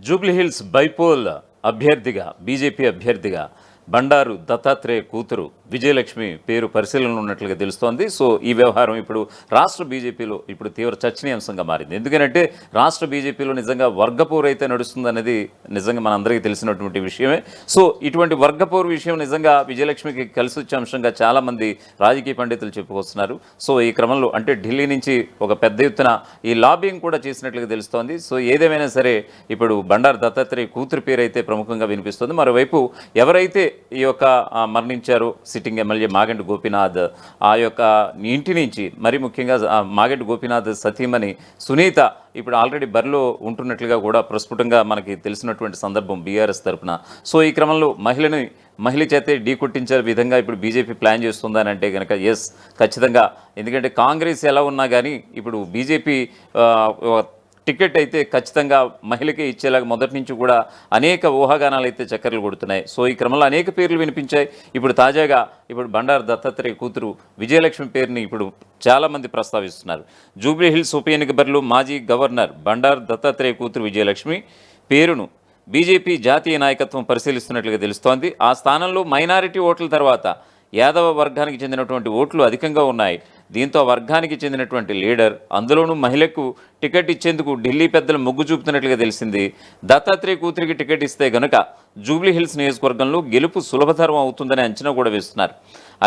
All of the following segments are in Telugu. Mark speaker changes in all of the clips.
Speaker 1: జూబ్లీహిల్స్ బైపోల్ అభ్యర్థిగా బీజేపీ అభ్యర్థిగా బండారు దత్తాత్రేయ కూతురు విజయలక్ష్మి పేరు పరిశీలనలో ఉన్నట్లుగా తెలుస్తోంది. సో ఈ వ్యవహారం ఇప్పుడు రాష్ట్ర బీజేపీలో ఇప్పుడు తీవ్ర చర్చనీయాంశంగా మారింది. ఎందుకంటే రాష్ట్ర బీజేపీలో నిజంగా వర్గపోరు అయితే నడుస్తుందనేది నిజంగా మనందరికీ తెలిసినటువంటి విషయమే. సో ఇటువంటి వర్గపోరు విషయం నిజంగా విజయలక్ష్మికి కలిసి వచ్చే అంశంగా చాలామంది రాజకీయ పండితులు చెప్పుకొస్తున్నారు. సో ఈ క్రమంలో అంటే ఢిల్లీ నుంచి ఒక పెద్ద ఎత్తున ఈ లాబింగ్ కూడా చేసినట్లుగా తెలుస్తోంది. సో ఏదేమైనా సరే ఇప్పుడు బండారు దత్తాత్రేయ కూతురు పేరు అయితే ప్రముఖంగా వినిపిస్తుంది. మరోవైపు ఎవరైతే ఈ యొక్క మరణించారు సిట్టింగ్ ఎమ్మెల్యే మాగంటి గోపీనాథ్, ఆ యొక్క ఇంటి నుంచి మరి ముఖ్యంగా మాగంటి గోపీనాథ్ సతీమణి సునీత ఇప్పుడు ఆల్రెడీ బరిలో ఉంటున్నట్లుగా కూడా ప్రస్ఫుటంగా మనకి తెలిసినటువంటి సందర్భం బీఆర్ఎస్ తరఫున. సో ఈ క్రమంలో మహిళ చేతే ఢీ కొట్టించే విధంగా ఇప్పుడు బీజేపీ ప్లాన్ చేస్తుందని అంటే కనుక ఎస్ ఖచ్చితంగా. ఎందుకంటే కాంగ్రెస్ ఎలా ఉన్నా కానీ ఇప్పుడు బీజేపీ టికెట్ అయితే ఖచ్చితంగా మహిళకే ఇచ్చేలాగా మొదటి నుంచి కూడా అనేక ఊహాగానాలు అయితే చక్కర్లు కొడుతున్నాయి. సో ఈ క్రమంలో అనేక పేర్లు వినిపించాయి. ఇప్పుడు తాజాగా ఇప్పుడు బండారు దత్తాత్రేయ కూతురు విజయలక్ష్మి పేరుని ఇప్పుడు చాలామంది ప్రస్తావిస్తున్నారు. జూబ్లీహిల్స్ ఉప ఎన్నిక బరిలో మాజీ గవర్నర్ బండారు దత్తాత్రేయ కూతురు విజయలక్ష్మి పేరును బీజేపీ జాతీయ నాయకత్వం పరిశీలిస్తున్నట్లుగా తెలుస్తోంది. ఆ స్థానంలో మైనారిటీ ఓట్ల తర్వాత యాదవ వర్గానికి చెందినటువంటి ఓట్లు అధికంగా ఉన్నాయి. దీంతో వర్గానికి చెందినటువంటి లీడర్, అందులోనూ మహిళకు టికెట్ ఇచ్చేందుకు ఢిల్లీ పెద్దలు మొగ్గు చూపుతున్నట్లుగా తెలిసింది. దత్తాత్రేయ కూతురికి టికెట్ ఇస్తే గనుక జూబ్లీహిల్స్ నియోజకవర్గంలో గెలుపు సులభతరం అవుతుందనే అంచనా కూడా వేస్తున్నారు.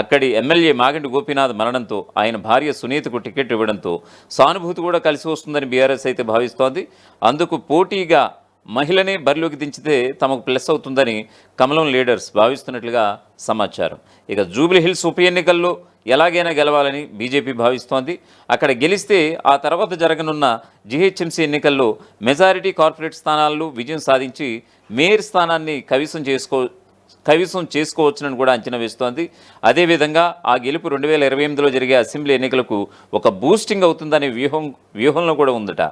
Speaker 1: అక్కడి ఎమ్మెల్యే మాగంటి గోపీనాథ్ మరణంతో ఆయన భార్య సునీతకు టికెట్ ఇవ్వడంతో సానుభూతి కూడా కలిసి వస్తుందని బీఆర్ఎస్ అయితే భావిస్తోంది. అందుకు పోటీగా మహిళనే బరిలోకి దించితే తమకు ప్లస్ అవుతుందని కమలం లీడర్స్ భావిస్తున్నట్లుగా సమాచారం. ఇక జూబ్లీహిల్స్ ఉప ఎన్నికల్లో ఎలాగైనా గెలవాలని బీజేపీ భావిస్తోంది. అక్కడ గెలిస్తే ఆ తర్వాత జరగనున్న జీహెచ్ఎంసీ ఎన్నికల్లో మెజారిటీ కార్పొరేట్ స్థానాల్లో విజయం సాధించి మేయర్ స్థానాన్ని కైవసం చేసుకోవచ్చునని కూడా అంచనా వేస్తోంది. అదేవిధంగా ఆ గెలుపు 2028లో జరిగే అసెంబ్లీ ఎన్నికలకు ఒక బూస్టింగ్ అవుతుందనే వ్యూహంలో కూడా ఉందట.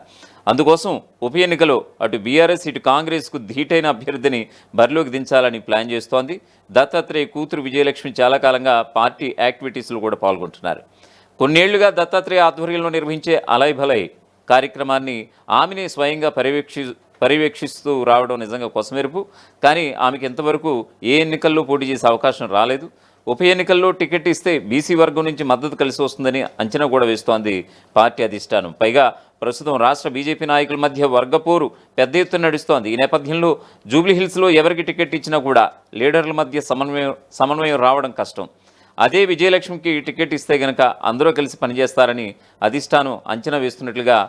Speaker 1: అందుకోసం ఉప ఎన్నికలో అటు బీఆర్ఎస్ ఇటు కాంగ్రెస్కు ధీటైన అభ్యర్థిని బరిలోకి దించాలని ప్లాన్ చేస్తోంది. దత్తాత్రేయ కూతురు విజయలక్ష్మి చాలా కాలంగా పార్టీ యాక్టివిటీస్లో కూడా పాల్గొంటున్నారు. కొన్నేళ్లుగా దత్తాత్రేయ ఆధ్వర్యంలో నిర్వహించే అలయ్ భలయ్ కార్యక్రమాన్ని ఆమెనే స్వయంగా పర్యవేక్షిస్తూ రావడం నిజంగా కొసమెరుపు. కానీ ఆమెకి ఎంతవరకు ఏ ఎన్నికల్లో పోటీ చేసే అవకాశం రాలేదు. ఉప ఎన్నికల్లో టికెట్ ఇస్తే బీసీ వర్గం నుంచి మద్దతు కలిసి వస్తుందని అంచనా కూడా వేస్తోంది పార్టీ అధిష్టానం. పైగా ప్రస్తుతం రాష్ట్ర బీజేపీ నాయకుల మధ్య వర్గపోరు పెద్ద ఎత్తున నడుస్తోంది. ఈ నేపథ్యంలో జూబ్లీహిల్స్లో ఎవరికి టికెట్ ఇచ్చినా కూడా లీడర్ల మధ్య సమన్వయం రావడం కష్టం. అదే విజయలక్ష్మికి టికెట్ ఇస్తే గనక అందరూ కలిసి పనిచేస్తారని అధిష్టానం అంచనా వేస్తున్నట్లుగా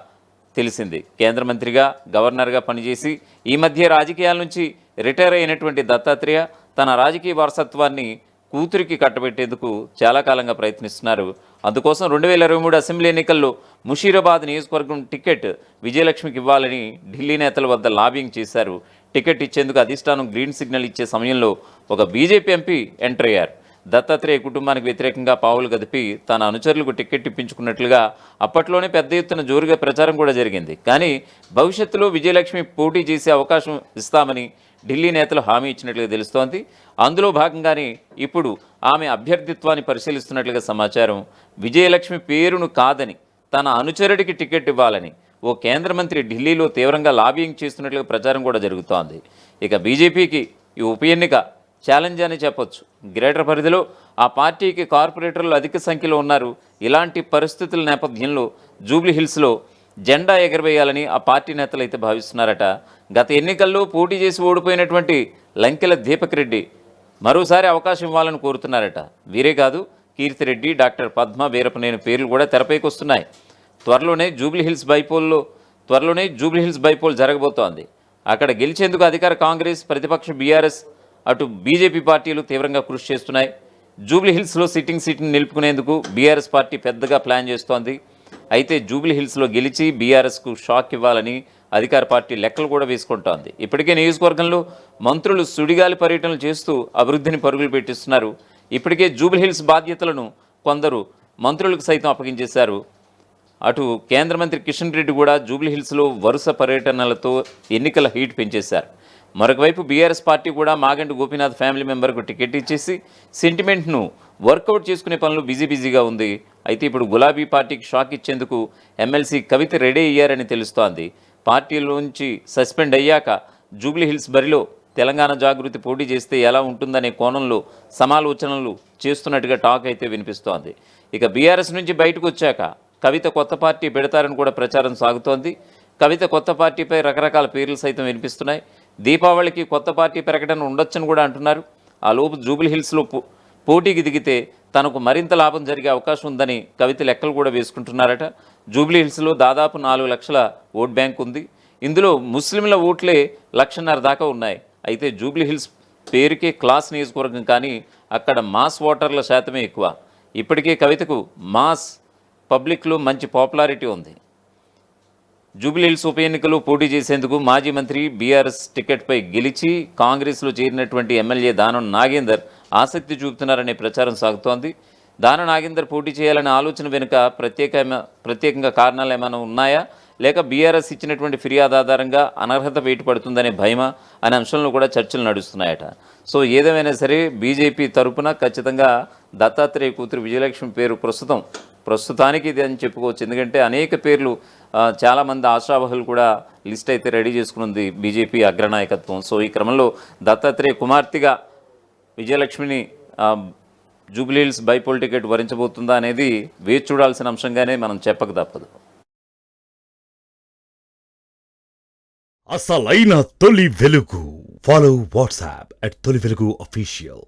Speaker 1: తెలిసింది. కేంద్ర మంత్రిగా గవర్నర్గా పనిచేసి ఈ మధ్య రాజకీయాల నుంచి రిటైర్ అయినటువంటి దత్తాత్రేయ తన రాజకీయ వారసత్వాన్ని కూతురికి కట్టబెట్టేందుకు చాలా కాలంగా ప్రయత్నిస్తున్నారు. అందుకోసం 2023 అసెంబ్లీ ఎన్నికల్లో ముషీరాబాద్ నియోజకవర్గం టికెట్ విజయలక్ష్మికి ఇవ్వాలని ఢిల్లీ నేతల వద్ద లాబింగ్ చేశారు. టికెట్ ఇచ్చేందుకు అధిష్టానం గ్రీన్ సిగ్నల్ ఇచ్చే సమయంలో ఒక బీజేపీ ఎంపీ ఎంటర్ అయ్యారు. దత్తాత్రేయ కుటుంబానికి వ్యతిరేకంగా పావులు గదిపి తన అనుచరులకు టికెట్ ఇప్పించుకున్నట్లుగా అప్పట్లోనే పెద్ద ఎత్తున జోరుగా ప్రచారం కూడా జరిగింది. కానీ భవిష్యత్తులో విజయలక్ష్మి పోటీ చేసే అవకాశం ఇస్తామని ఢిల్లీ నేతలు హామీ ఇచ్చినట్లుగా తెలుస్తోంది. అందులో భాగంగానే ఇప్పుడు ఆమె అభ్యర్థిత్వాన్ని పరిశీలిస్తున్నట్లుగా సమాచారం. విజయలక్ష్మి పేరును కాదని తన అనుచరుడికి టికెట్ ఇవ్వాలని ఓ కేంద్ర మంత్రి ఢిల్లీలో తీవ్రంగా లాబింగ్ చేస్తున్నట్లుగా ప్రచారం కూడా జరుగుతోంది. ఇక బీజేపీకి ఈ ఉప ఎన్నిక ఛాలెంజ్ అని చెప్పొచ్చు. గ్రేటర్ పరిధిలో ఆ పార్టీకి కార్పొరేటర్లు అధిక సంఖ్యలో ఉన్నారు. ఇలాంటి పరిస్థితుల నేపథ్యంలో జూబ్లీహిల్స్లో జెండా ఎగరవేయాలని ఆ పార్టీ నేతలు అయితే భావిస్తున్నారట. గత ఎన్నికల్లో పోటీ చేసి ఓడిపోయినటువంటి లంకెల దీపక్ రెడ్డి మరోసారి అవకాశం ఇవ్వాలని కోరుతున్నారట. వీరే కాదు, కీర్తిరెడ్డి, డాక్టర్ పద్మ, వీరపనేని పేర్లు కూడా తెరపైకి వస్తున్నాయి. త్వరలోనే జూబ్లీహిల్స్ బైపోల్ జరగబోతోంది. అక్కడ గెలిచేందుకు అధికార కాంగ్రెస్, ప్రతిపక్ష బీఆర్ఎస్, అటు బీజేపీ పార్టీలు తీవ్రంగా కృషి చేస్తున్నాయి. జూబ్లీహిల్స్లో సిట్టింగ్ సీట్ని నిలుపుకునేందుకు బీఆర్ఎస్ పార్టీ పెద్దగా ప్లాన్ చేస్తోంది. అయితే జూబ్లీహిల్స్లో గెలిచి బీఆర్ఎస్కు షాక్ ఇవ్వాలని అధికార పార్టీ లెక్కలు కూడా వేసుకుంటోంది. ఇప్పటికే నియోజకవర్గంలో మంత్రులు సుడిగాలి పర్యటనలు చేస్తూ అభివృద్ధిని పరుగులు పెట్టిస్తున్నారు. ఇప్పటికే జూబ్లీహిల్స్ బాధ్యతలను కొందరు మంత్రులకు సైతం అప్పగించేశారు. అటు కేంద్ర మంత్రి కిషన్ రెడ్డి కూడా జూబ్లీహిల్స్లో వరుస పర్యటనలతో ఎన్నికల హీట్ పెంచేశారు. మరొకవైపు బీఆర్ఎస్ పార్టీ కూడా మాగంటి గోపీనాథ్ ఫ్యామిలీ మెంబర్కు టికెట్ ఇచ్చేసి సెంటిమెంట్ను వర్కౌట్ చేసుకునే పనులు బిజీగా ఉంది. అయితే ఇప్పుడు గులాబీ పార్టీకి షాక్ ఇచ్చేందుకు ఎమ్మెల్సీ కవిత రెడీ అయ్యారని తెలుస్తోంది. పార్టీలోంచి సస్పెండ్ అయ్యాక జూబ్లీ హిల్స్ బరిలో తెలంగాణ జాగృతి పోటీ చేస్తే ఎలా ఉంటుందనే కోణంలో సమాలోచనలు చేస్తున్నట్టుగా టాక్ అయితే వినిపిస్తోంది. ఇక బీఆర్ఎస్ నుంచి బయటకు వచ్చాక కవిత కొత్త పార్టీ పెడతారని కూడా ప్రచారం సాగుతోంది. కవిత కొత్త పార్టీపై రకరకాల పేర్లు సైతం వినిపిస్తున్నాయి. దీపావళికి కొత్త పార్టీ ప్రకటన ఉండొచ్చని కూడా అంటున్నారు. ఆ లోపు జూబ్లీ హిల్స్లో పోటీకి దిగితే తనకు మరింత లాభం జరిగే అవకాశం ఉందని కవిత లెక్కలు కూడా వేసుకుంటున్నారట. జూబ్లీ హిల్స్లో దాదాపు 4 లక్షల ఓట్ బ్యాంక్ ఉంది. ఇందులో ముస్లింల ఓట్లే 1.5 లక్షల దాకా ఉన్నాయి. అయితే జూబ్లీ హిల్స్ పేరుకే క్లాస్ నియోజకవర్గం, కానీ అక్కడ మాస్ ఓటర్ల శాతమే ఎక్కువ. ఇప్పటికే కవితకు మాస్ పబ్లిక్లో మంచి పాపులారిటీ ఉంది. జూబ్లీ హిల్స్ ఉప ఎన్నికలో పోటీ చేసేందుకు మాజీ మంత్రి బీఆర్ఎస్ టికెట్పై గెలిచి కాంగ్రెస్లో చేరినటువంటి ఎమ్మెల్యే దానం నాగేందర్ ఆసక్తి చూపుతున్నారనే ప్రచారం సాగుతోంది. దానం నాగేందర్ పోటీ చేయాలనే ఆలోచన వెనుక ప్రత్యేకంగా కారణాలు ఏమైనా ఉన్నాయా, లేక బీఆర్ఎస్ ఇచ్చినటువంటి ఫిర్యాదు ఆధారంగా అనర్హత బయటపడుతుందనే భయమా అనే అంశంలో కూడా చర్చలు నడుస్తున్నాయట. సో ఏదేమైనా సరే బీజేపీ తరపున ఖచ్చితంగా దత్తాత్రేయ కూతురు విజయలక్ష్మి పేరు ప్రస్తుతానికి ఇది అని చెప్పుకోవచ్చు. ఎందుకంటే అనేక పేర్లు చాలామంది ఆశావహులు కూడా లిస్ట్ అయితే రెడీ చేసుకున్నది బీజేపీ అగ్రనాయకత్వం. సో ఈ క్రమంలో దత్తాత్రేయ కుమార్తెగా విజయలక్ష్మిని జూబ్లీ హిల్స్ బైపోల్ టికెట్ వరించబోతుందా అనేది వేచి చూడాల్సిన అంశంగానే మనం చెప్పక తప్పదు.
Speaker 2: అసలైన తొలి వెలుగు. ఫాలో వాట్సాప్ @తొలి వెలుగు official.